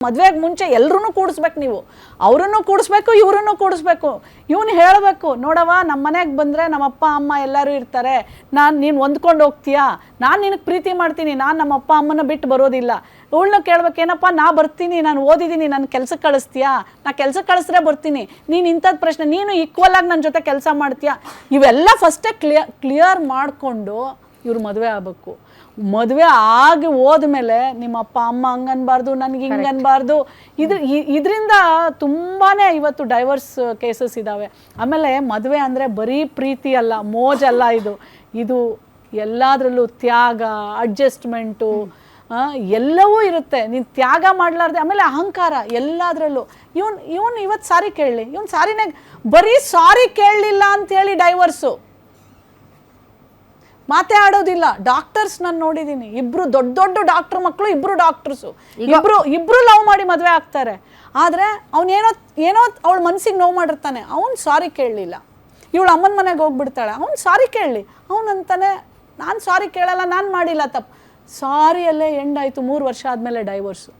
ಮದುವೆಗೆ ಮುಂಚೆ ಎಲ್ಲರೂ ಕೂಡಿಸ್ಬೇಕು, ನೀವು ಅವರನ್ನು ಕೂಡಿಸ್ಬೇಕು, ಇವರನ್ನು ಕೂಡಿಸ್ಬೇಕು. ಇವನು ಹೇಳಬೇಕು, ನೋಡವ ನಮ್ಮ ಮನೆಗೆ ಬಂದರೆ ನಮ್ಮ ಅಪ್ಪ ಅಮ್ಮ ಎಲ್ಲರೂ ಇರ್ತಾರೆ, ನೀನು ಹೊಂದ್ಕೊಂಡು ಹೋಗ್ತೀಯಾ, ನಾನು ನಿನಗೆ ಪ್ರೀತಿ ಮಾಡ್ತೀನಿ, ನಾನು ನಮ್ಮ ಅಪ್ಪ ಅಮ್ಮನ ಬಿಟ್ಟು ಬರೋದಿಲ್ಲ. ಇವಳನ್ನ ಕೇಳ್ಬೇಕೇನಪ್ಪ, ನಾ ಬರ್ತೀನಿ, ನಾನು ಓದಿದ್ದೀನಿ, ನನ್ನ ಕೆಲ್ಸಕ್ಕೆ ಕಳಿಸ್ತೀಯಾ, ನಾ ಕೆಲ್ಸಕ್ಕೆ ಕಳಿಸಿದ್ರೆ ಬರ್ತೀನಿ, ನೀನು ಇಂಥದ್ದು ಪ್ರಶ್ನೆ, ನೀನು ಈಕ್ವಲ್ ಆಗಿ ನನ್ನ ಜೊತೆ ಕೆಲಸ ಮಾಡ್ತೀಯಾ, ಇವೆಲ್ಲ ಫಸ್ಟೇ ಕ್ಲಿಯರ್ ಮಾಡಿಕೊಂಡು ಇವ್ರು ಮದುವೆ ಆಗಬೇಕು. ಮದುವೆ ಆಗಿ ಹೋದ್ಮೇಲೆ ನಿಮ್ಮ ಅಪ್ಪ ಅಮ್ಮ ಹಂಗನ್ಬಾರ್ದು, ನನಗೆ ಹಿಂಗನ್ಬಾರ್ದು, ಇದರಿಂದ ತುಂಬಾ ಇವತ್ತು ಡೈವರ್ಸ್ ಕೇಸಸ್ ಇದ್ದಾವೆ. ಆಮೇಲೆ ಮದುವೆ ಅಂದರೆ ಬರೀ ಪ್ರೀತಿ ಅಲ್ಲ, ಮೋಜಲ್ಲ, ಇದು ಎಲ್ಲದರಲ್ಲೂ ತ್ಯಾಗ, ಅಡ್ಜಸ್ಟ್ಮೆಂಟು ಎಲ್ಲವೂ ಇರುತ್ತೆ. ನೀನು ತ್ಯಾಗ ಮಾಡಲಾರ್ದೆ, ಆಮೇಲೆ ಅಹಂಕಾರ ಎಲ್ಲದರಲ್ಲೂ. ಇವನು ಇವತ್ತು ಸಾರಿ ಕೇಳಲಿ, ಇವನು ಸಾರಿನೇ ಬರೀ ಸಾರಿ ಕೇಳಲಿಲ್ಲ ಅಂಥೇಳಿ ಡೈವರ್ಸು, ಮಾತೇ ಆಡೋದಿಲ್ಲ. ಡಾಕ್ಟರ್ಸ್ ನಾನು ನೋಡಿದ್ದೀನಿ, ಇಬ್ರು ದೊಡ್ಡ ಡಾಕ್ಟರ್ ಮಕ್ಕಳು, ಇಬ್ರು ಡಾಕ್ಟರ್ಸು, ಇಬ್ರು ಲವ್ ಮಾಡಿ ಮದುವೆ ಆಗ್ತಾರೆ. ಆದರೆ ಅವನೇನೋ ಅವಳ ಮನಸ್ಸಿಗೆ ನೋವು ಮಾಡಿರ್ತಾನೆ, ಅವನು ಸಾರಿ ಕೇಳಲಿಲ್ಲ. ಇವಳು ಅಮ್ಮನ ಮನೆಗೆ ಹೋಗ್ಬಿಡ್ತಾಳೆ, ಅವ್ನು ಸಾರಿ ಕೇಳಲಿ, ಅವನಂತಾನೆ ನಾನು ಸಾರಿ ಕೇಳಲ್ಲ, ನಾನು ಮಾಡಿಲ್ಲ ತಪ್ಪು. ಸಾರಿಯಲ್ಲೇ ಎಂಡ್ ಆಯಿತು. 3 ವರ್ಷ ಆದಮೇಲೆ ಡೈವರ್ಸು.